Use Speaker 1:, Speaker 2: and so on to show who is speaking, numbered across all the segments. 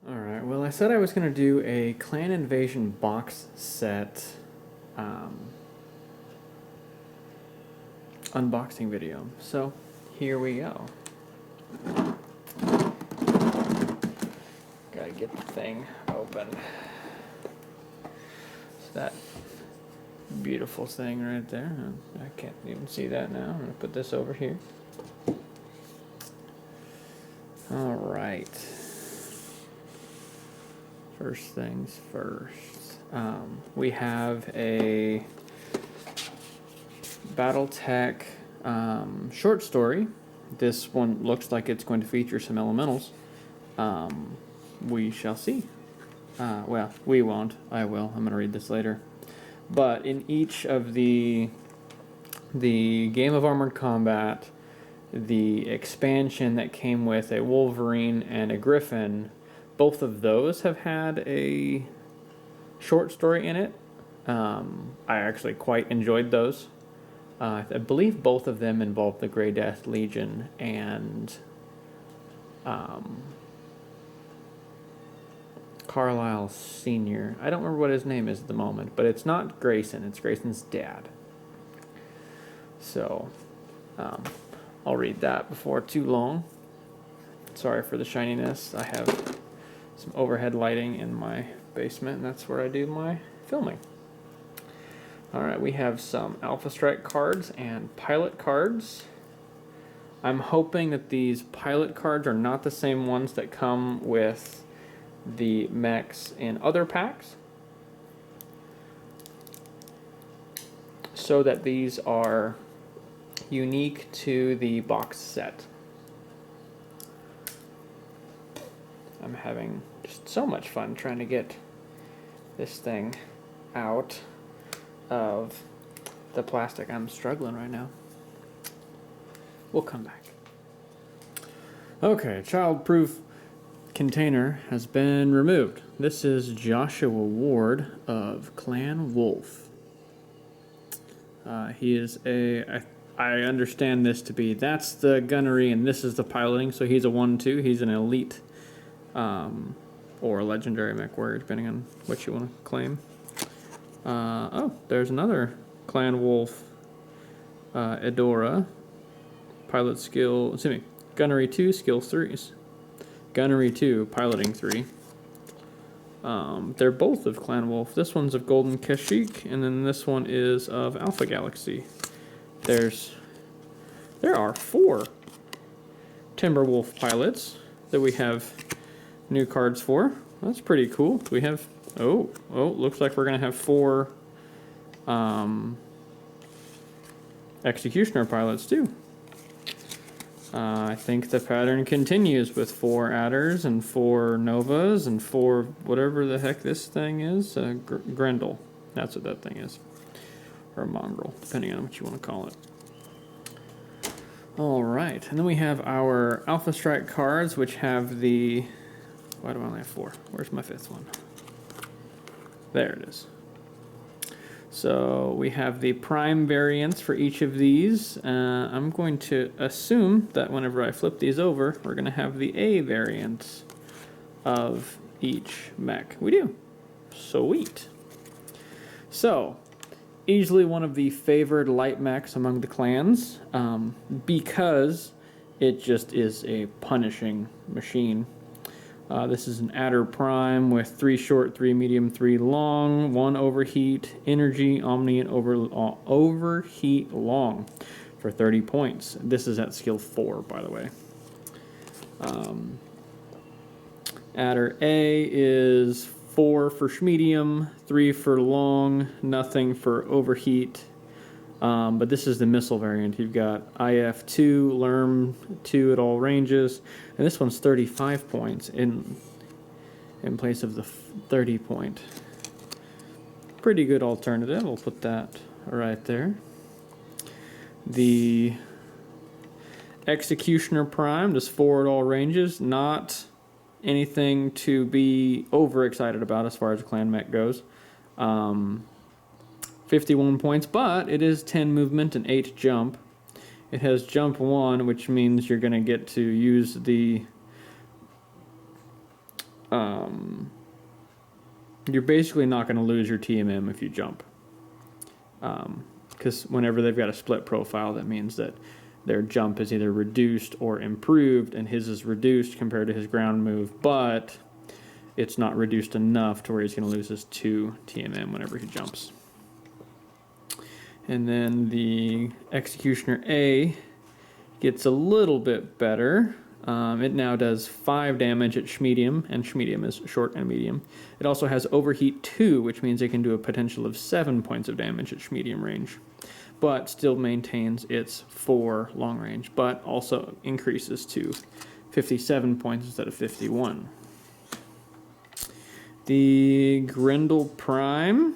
Speaker 1: Alright, well I said I was going to do a Clan Invasion box set unboxing video, so here we go. Gotta get the thing open. It's that beautiful thing right there. I can't even see that now. I'm going to put this over here. Alright. First things first. We have a Battletech short story. This one looks like it's going to feature some elementals. We shall see. Well, we won't. I will. I'm going to read this later. But in each of the Game of Armored Combat, the expansion that came with a Wolverine and a Griffin, both of those have had a short story in it. I actually quite enjoyed those. I believe both of them involved the Grey Death Legion and Carlisle Sr. I don't remember what his name is at the moment, but it's not Grayson. It's Grayson's dad. So, I'll read that before too long. Sorry for the shininess. I have some overhead lighting in my basement, and that's where I do my filming. Alright, we have some Alpha Strike cards and pilot cards. I'm hoping that these pilot cards are not the same ones that come with the mechs in other packs, so that these are unique to the box set. I'm having just so much fun trying to get this thing out of the plastic. I'm struggling right now. We'll come back. Okay, child-proof container has been removed. This is Joshua Ward of Clan Wolf. He is I understand this to be, that's the gunnery and this is the piloting, so he's a 1-2. He's an elite or a legendary mech warrior, depending on what you want to claim. Oh, there's another Clan Wolf Edora. Pilot skill, gunnery 2, skills 3s. Gunnery 2, piloting 3. They're both of Clan Wolf. This one's of Golden Kashyyyk, and then this one is of Alpha Galaxy. There are 4 Timberwolf pilots that we have new cards for. That's pretty cool. We have, looks like we're going to have 4 Executioner pilots too. I think the pattern continues with 4 Adders and 4 Novas and 4 whatever the heck this thing is. Grendel. That's what that thing is. Or a mongrel, depending on what you want to call it. Alright, and then we have our Alpha Strike cards, which have the... Why do I only have 4? Where's my 5th one? There it is. So we have the Prime variants for each of these. I'm going to assume that whenever I flip these over, we're going to have the A variants of each mech. We do. Sweet. So, easily one of the favored light mechs among the clans, because it just is a punishing machine. This is an Adder Prime with 3 short, 3 medium, 3 long, 1 overheat, energy, omni, and overheat long for 30 points. This is at skill 4, by the way. Adder A is 4 for medium, 3 for long, nothing for overheat. But this is the missile variant. You've got IF2, Lerm 2 at all ranges, and this one's 35 points in place of the 30 point. Pretty good alternative. We'll put that right there. The Executioner Prime does 4 at all ranges. Not anything to be overexcited about as far as clan mech goes. 51 points, but it is 10 movement and 8 jump. It has jump 1, which means you're going to get to use the you're basically not going to lose your TMM if you jump. Because whenever they've got a split profile, that means that their jump is either reduced or improved, and his is reduced compared to his ground move, but it's not reduced enough to where he's going to lose his 2 TMM whenever he jumps. And then the Executioner A gets a little bit better. It now does 5 damage at Schmedium, and Schmedium is short and medium. It also has Overheat 2, which means it can do a potential of 7 points of damage at Schmedium range, but still maintains its 4 long range, but also increases to 57 points instead of 51. The Grendel Prime,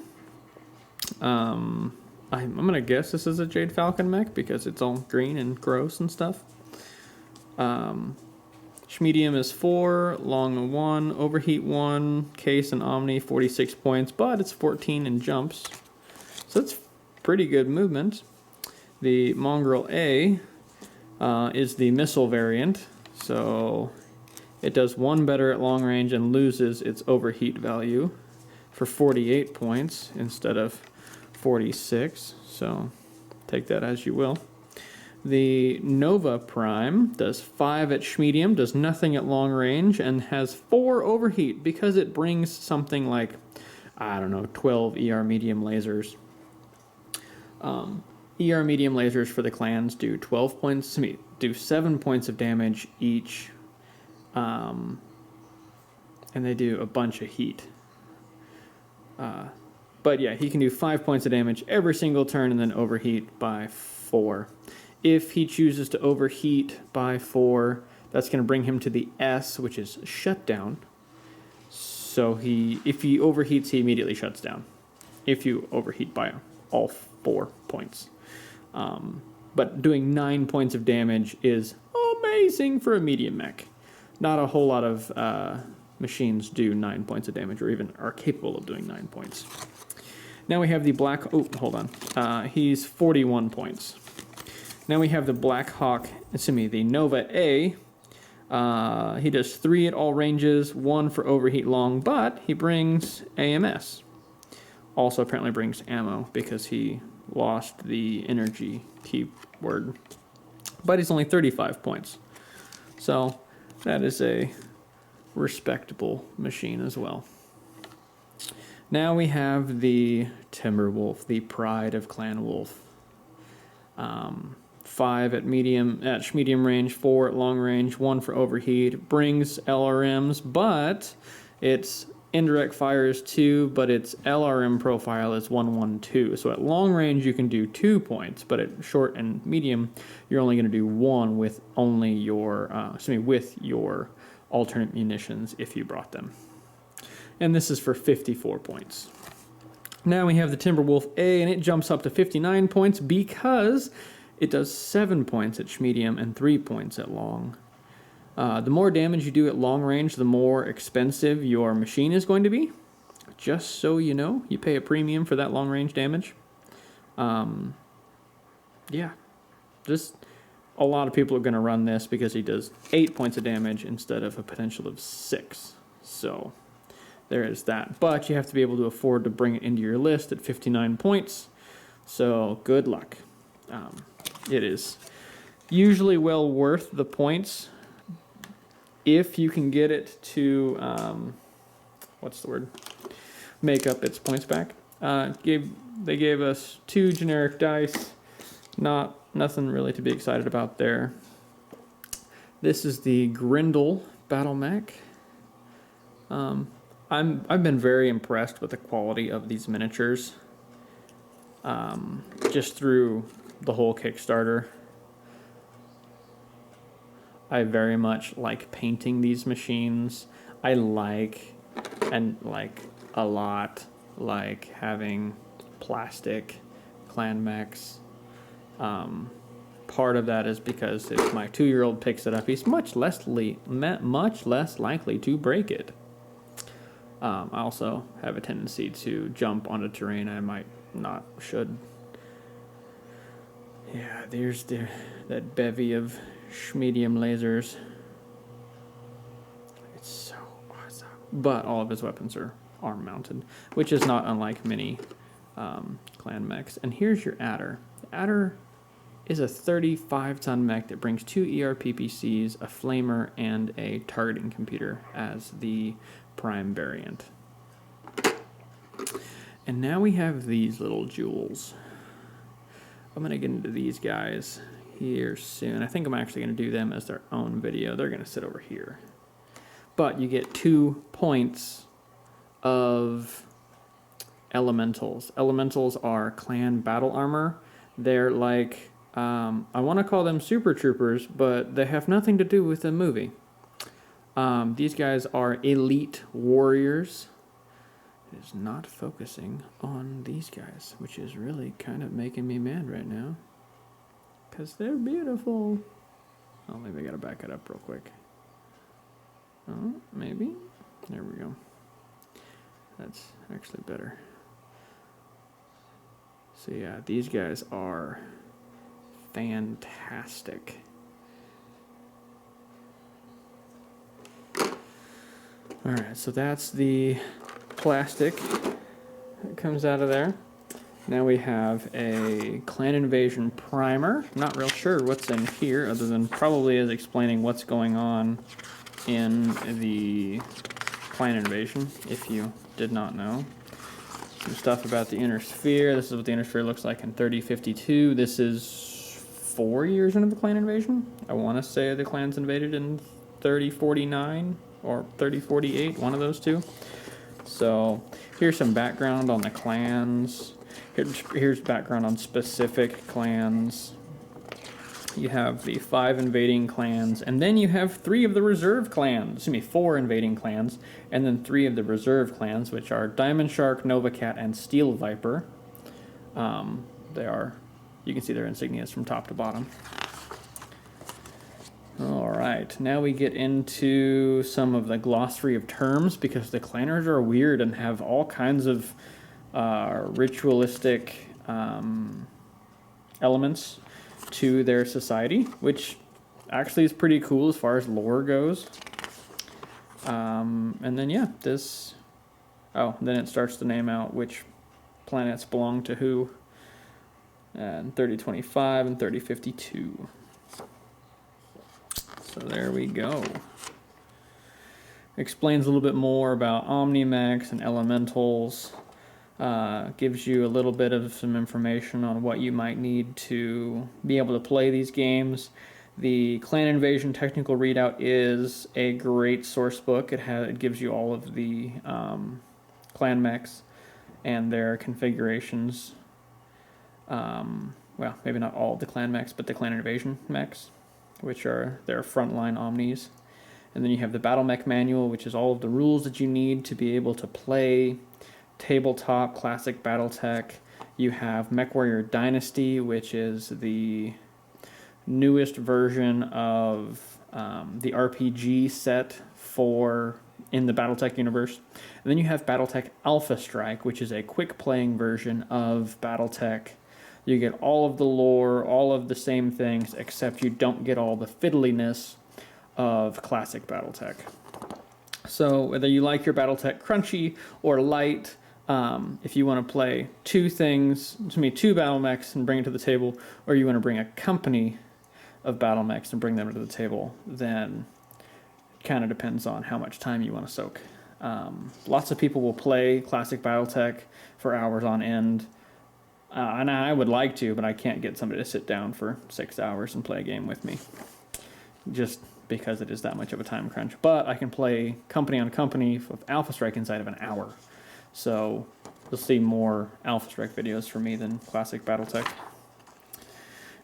Speaker 1: I'm going to guess this is a Jade Falcon mech because it's all green and gross and stuff. Schmedium is 4, long 1, Overheat 1, Case and Omni 46 points, but it's 14 in jumps. So it's pretty good movement. The Mongrel A is the missile variant, so it does 1 better at long range and loses its overheat value for 48 points instead of 46, so take that as you will. The Nova Prime does 5 at Schmedium, does nothing at long range, and has 4 overheat because it brings something like, I don't know, 12 ER medium lasers. ER medium lasers for the clans do 12 points, do 7 points of damage each, and they do a bunch of heat. But yeah, he can do 5 points of damage every single turn and then overheat by 4. If he chooses to overheat by 4, that's going to bring him to the S, which is shutdown. So if he overheats, he immediately shuts down. If you overheat by all 4 points. But doing 9 points of damage is amazing for a medium mech. Not a whole lot of machines do 9 points of damage or even are capable of doing 9 points. Now we have the Black... Oh, hold on. He's 41 points. Now we have the the Nova A. He does 3 at all ranges, 1 for overheat long, but he brings AMS. Also apparently brings ammo because he lost the energy keyword. But he's only 35 points. So that is a respectable machine as well. Now we have the Timberwolf, the pride of Clan Wolf. 5 at medium range, 4 at long range, 1 for overheat. It brings LRMs, but its indirect fire is 2, but its LRM profile is 112. So at long range you can do 2 points, but at short and medium you're only going to do 1 with only your with your alternate munitions if you brought them. And this is for 54 points. Now we have the Timberwolf A, and it jumps up to 59 points because it does 7 points at medium and 3 points at long. The more damage you do at long range, the more expensive your machine is going to be. Just so you know, you pay a premium for that long range damage. Yeah, just a lot of people are going to run this because he does 8 points of damage instead of a potential of 6. So there is that. But you have to be able to afford to bring it into your list at 59 points. So good luck. It is usually well worth the points if you can get it to, make up its points back. They gave us 2 generic dice. Nothing really to be excited about there. This is the Grindel Battlemech. I've been very impressed with the quality of these miniatures. Just through the whole Kickstarter. I very much like painting these machines. I like a lot having plastic clan mechs. Part of that is because if my 2-year-old picks it up, he's much less likely to break it. I also have a tendency to jump onto terrain I should. Yeah, there's that bevy of medium lasers. It's so awesome. but all of his weapons are arm mounted, which is not unlike many clan mechs. And here's your adder. The adder is a 35-ton mech that brings 2 ERPPCs, a flamer, and a targeting computer as the prime variant. And now we have these little jewels. I'm going to get into these guys here soon. I think I'm actually going to do them as their own video. They're going to sit over here. But you get 2 points of elementals. Elementals are clan battle armor. They're like, I want to call them super troopers, but they have nothing to do with the movie. These guys are elite warriors. It is not focusing on these guys, which is really kind of making me mad right now. Because they're beautiful. Oh, maybe I gotta back it up real quick. Oh, maybe. There we go. That's actually better. So yeah, these guys are fantastic. Alright, so that's the plastic that comes out of there. Now we have a Clan Invasion primer. I'm not real sure what's in here, other than probably is explaining what's going on in the Clan Invasion, if you did not know. Some stuff about the inner sphere. This is what the inner sphere looks like in 3052. This is 4 years into the Clan Invasion. I want to say the clans invaded in 3049 or 3048, one of those two. So here's some background on the clans. Here's background on specific clans. You have the 5 invading clans, and then you have 3 of the reserve clans. Excuse me, 4 invading clans, and then 3 of the reserve clans, which are Diamond Shark, Nova Cat, and Steel Viper. You can see their insignias from top to bottom. Alright, now we get into some of the Glossary of Terms, because the clanners are weird and have all kinds of ritualistic elements to their society, which actually is pretty cool as far as lore goes. And then yeah, this... Oh, then it starts to name out which planets belong to who. And 3025 and 3052. So there we go. Explains a little bit more about Omnimax and Elementals. Gives you a little bit of some information on what you might need to be able to play these games. The Clan Invasion Technical Readout is a great source book. It gives you all of the clan mechs and their configurations. Well, maybe not all of the clan mechs, but the Clan Invasion mechs, which are their frontline omnis. And then you have the Battlemech manual, which is all of the rules that you need to be able to play tabletop classic Battletech. You have MechWarrior Dynasty, which is the newest version of the RPG set in the Battletech universe. And then you have Battletech Alpha Strike, which is a quick playing version of Battletech. You get all of the lore, all of the same things, except you don't get all the fiddliness of classic Battletech. So whether you like your Battletech crunchy or light, if you want to play 2 battle mechs and bring it to the table, or you want to bring a company of battle mechs and bring them to the table, then it kind of depends on how much time you want to soak. Lots of people will play classic Battletech for hours on end. And I would like to, but I can't get somebody to sit down for 6 hours and play a game with me, just because it is that much of a time crunch. But I can play company on company of Alpha Strike inside of an hour. So you'll see more Alpha Strike videos from me than classic Battletech.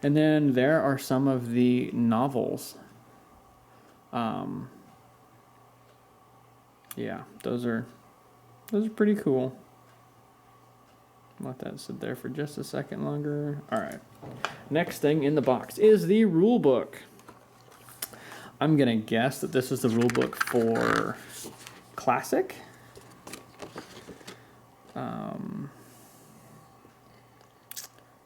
Speaker 1: And then there are some of the novels. Yeah, those are pretty cool. Let that sit there for just a second longer. Alright. Next thing in the box is the rule book. I'm going to guess that this is the rule book for Classic.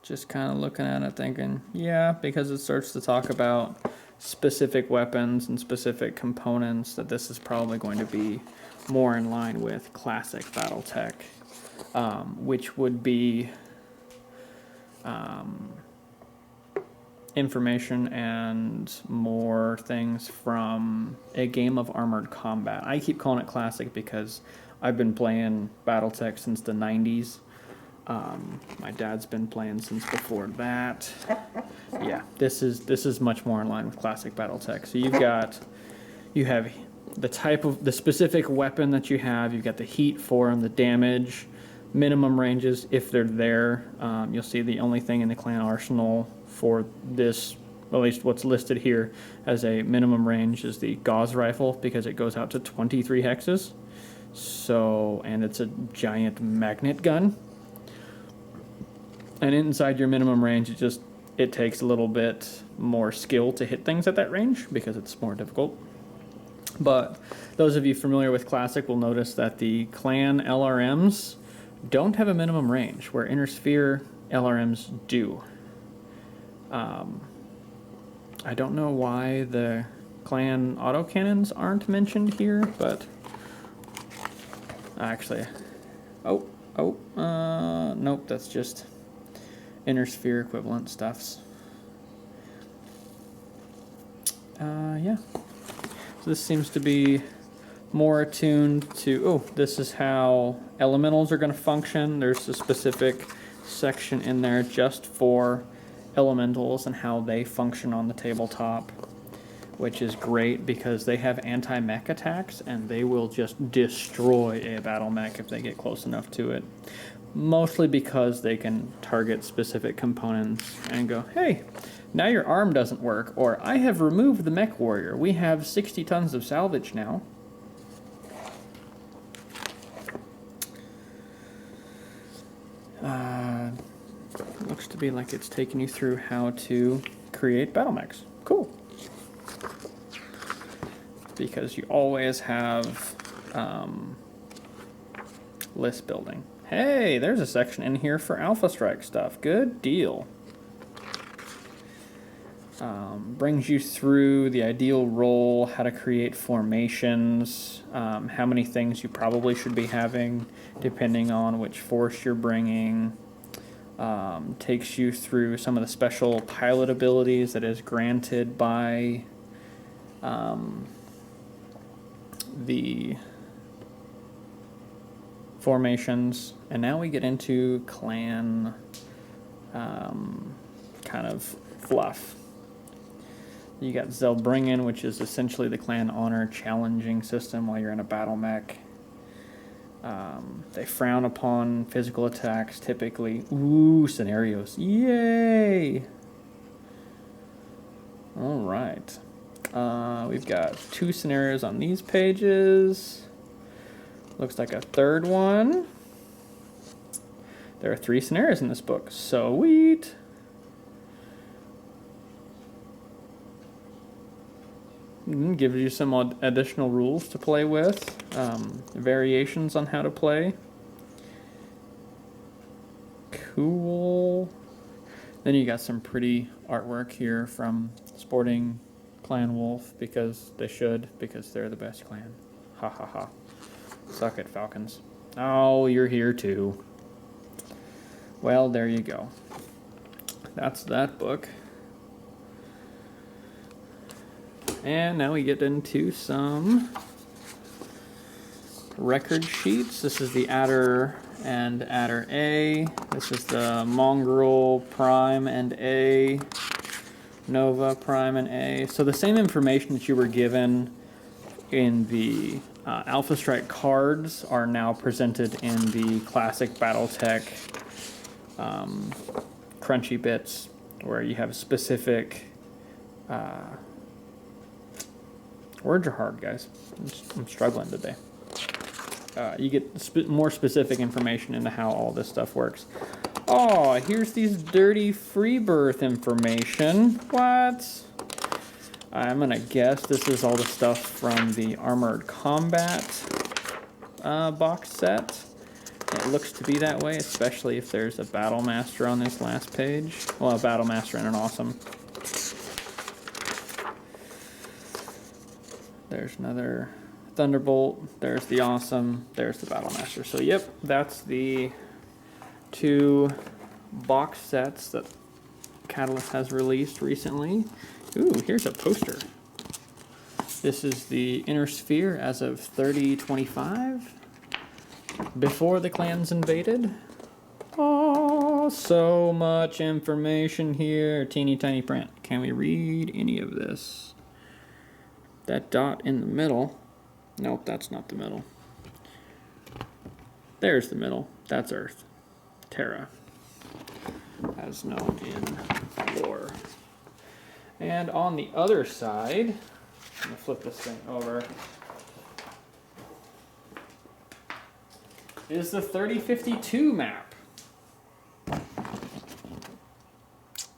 Speaker 1: Just kind of looking at it thinking, yeah, because it starts to talk about specific weapons and specific components, that this is probably going to be more in line with classic Battletech, which would be information and more things from a game of Armored Combat. I keep calling it classic because I've been playing Battletech since the 90s. My dad's been playing since before that. Yeah, this is much more in line with classic Battletech. So you have the specific weapon that you have. You've got the heat for them, the damage, minimum ranges if they're there. You'll see the only thing in the clan arsenal for this, at least what's listed here as a minimum range, is the gauze rifle because it goes out to 23 hexes. So, and it's a giant magnet gun. And inside your minimum range, it takes a little bit more skill to hit things at that range because it's more difficult. But those of you familiar with Classic will notice that the clan LRMs don't have a minimum range, where Inner Sphere LRMs do. I don't know why the clan autocannons aren't mentioned here, but actually, nope, that's just Inner Sphere equivalent stuffs. Yeah. So this seems to be more attuned to, this is how elementals are going to function. There's a specific section in there just for elementals and how they function on the tabletop, which is great because they have anti-mech attacks and they will just destroy a battle mech if they get close enough to it. Mostly because they can target specific components and go, hey, now your arm doesn't work, or I have removed the mech warrior. We have 60 tons of salvage now. Looks to be like it's taking you through how to create battle mechs. Cool. Because you always have list building. Hey, there's a section in here for Alpha Strike stuff. Good deal. Brings you through the ideal role, how to create formations, how many things you probably should be having depending on which force you're bringing. Takes you through some of the special pilot abilities that is granted by the formations. And now we get into clan kind of fluff. You got Zelbringen, which is essentially the clan honor challenging system while you're in a battle mech. They frown upon physical attacks typically. Ooh, scenarios. Yay! Alright. We've got 2 scenarios on these pages. Looks like a third one. There are 3 scenarios in this book. Sweet! Gives you some additional rules to play with, variations on how to play. Cool. Then you got some pretty artwork here from Sporting Clan Wolf, because they should, because they're the best clan. Ha ha ha. Suck it, Falcons. Oh, you're here too. Well, there you go. That's that book. And now we get into some record sheets. This is the Adder and Adder A. This is the Mongrel Prime and A. Nova Prime and A. So the same information that you were given in the Alpha Strike cards are now presented in the classic Battletech crunchy bits, where you have specific... words are hard, guys. I'm struggling today. You get more specific information into how all this stuff works. Oh, here's these dirty free birth information. What? I'm gonna guess this is all the stuff from the Armored Combat box set. It looks to be that way, especially if there's a Battle Master on this last page. Well, a Battle Master and an Awesome. There's another Thunderbolt, there's the Awesome, there's the Battlemaster. So yep, that's the 2 box sets that Catalyst has released recently. Ooh, here's a poster. This is the Inner Sphere as of 3025, before the clans invaded. Oh, so much information here. Teeny tiny print. Can we read any of this? That dot in the middle. Nope, that's not the middle. There's the middle. That's Earth. Terra, as known in lore. And on the other side, I'm going to flip this thing over, is the 3052 map.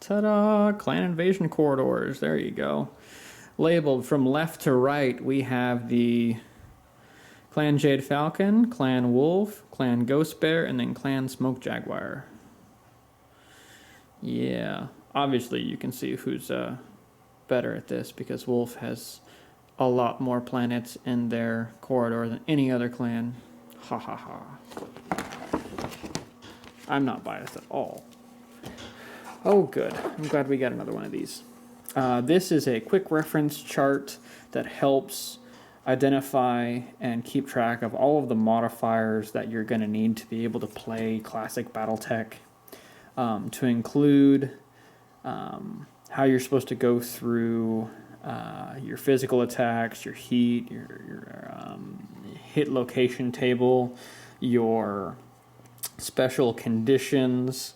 Speaker 1: Ta-da! Clan Invasion Corridors. There you go. Labeled from left to right, we have the Clan Jade Falcon, Clan Wolf, Clan Ghost Bear, and then Clan Smoke Jaguar. Yeah, obviously you can see who's better at this, because Wolf has a lot more planets in their corridor than any other clan. Ha ha ha. I'm not biased at all. Oh good, I'm glad we got another one of these. This is a quick reference chart that helps identify and keep track of all of the modifiers that you're going to need to be able to play classic Battletech, to include how you're supposed to go through your physical attacks, your heat, your hit location table, your special conditions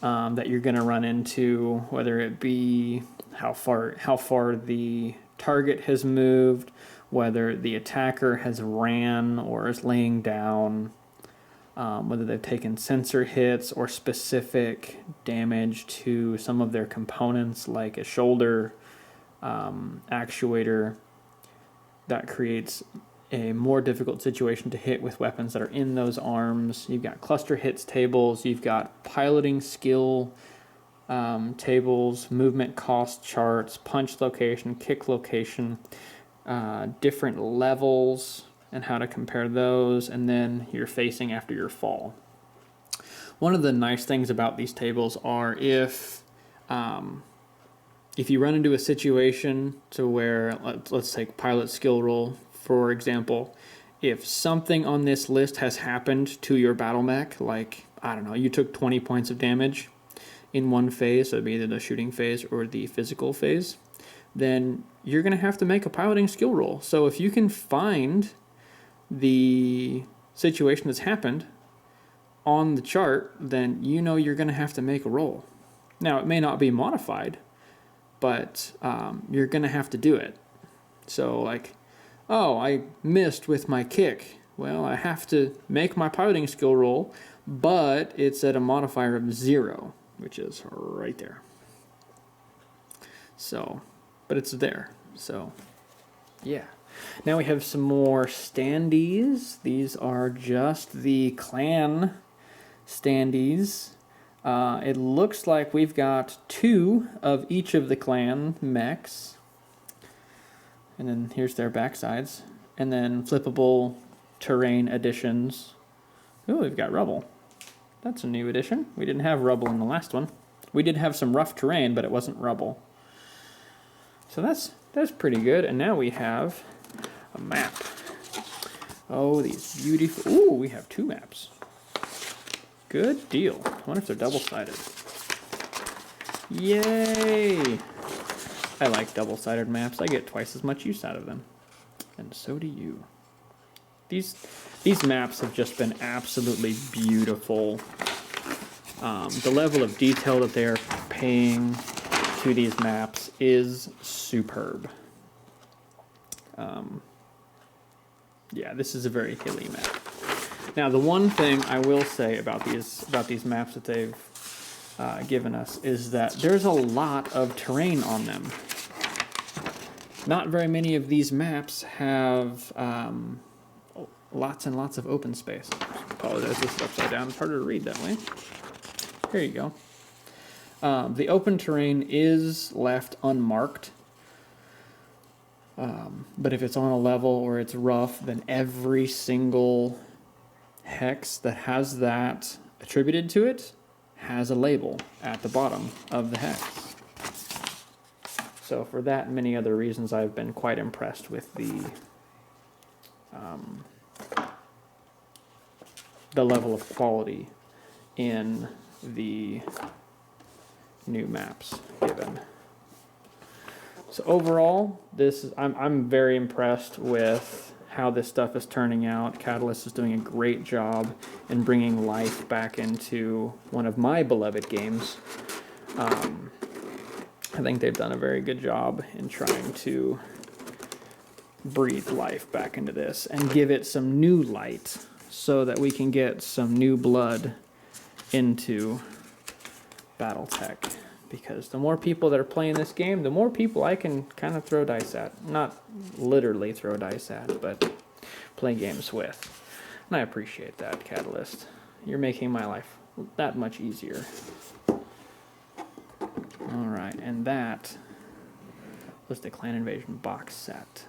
Speaker 1: that you're going to run into, whether it be how far the target has moved, whether the attacker has ran or is laying down, whether they've taken sensor hits or specific damage to some of their components, like a shoulder actuator that creates a more difficult situation to hit with weapons that are in those arms. You've got cluster hits tables, you've got piloting skill tables, movement cost charts, punch location, kick location, different levels and how to compare those, and then your facing after your fall. One of the nice things about these tables are if you run into a situation to where, let's take pilot skill roll, for example, if something on this list has happened to your battle mech, like, I don't know, you took 20 points of damage in one phase, so it'd be either the shooting phase or the physical phase, then you're going to have to make a piloting skill roll. So if you can find the situation that's happened on the chart, then you know you're going to have to make a roll. Now, it may not be modified, but you're going to have to do it. So, like, oh, I missed with my kick. Well, I have to make my piloting skill roll, but it's at a modifier of 0, which is right there. So, but it's there. So, yeah. Now we have some more standees. These are just the clan standees. It looks like we've got 2 of each of the clan mechs. And then here's their backsides. And then flippable terrain additions. Ooh, we've got rubble. That's a new addition. We didn't have rubble in the last one. We did have some rough terrain, but it wasn't rubble. So that's pretty good. And now we have a map. Oh, these beautiful... Ooh, we have 2 maps. Good deal. I wonder if they're double-sided. Yay! I like double-sided maps. I get twice as much use out of them. And so do you. These maps have just been absolutely beautiful. The level of detail that they are paying to these maps is superb. Yeah, this is a very hilly map. Now, the one thing I will say about these maps that they've given us is that there's a lot of terrain on them. Not very many of these maps have lots and lots of open space. Apologize, this is upside down. It's harder to read that way. Here you go. The open terrain is left unmarked. But if it's on a level or it's rough, then every single hex that has that attributed to it has a label at the bottom of the hex. So for that and many other reasons, I've been quite impressed with the level of quality in the new maps given. So overall, I'm very impressed with how this stuff is turning out. Catalyst is doing a great job in bringing life back into one of my beloved games. I think they've done a very good job in trying to breathe life back into this and give it some new light so that we can get some new blood into Battletech. Because the more people that are playing this game, the more people I can kind of throw dice at. Not literally throw dice at, but play games with. And I appreciate that, Catalyst. You're making my life that much easier. Alright, and that was the Clan Invasion box set.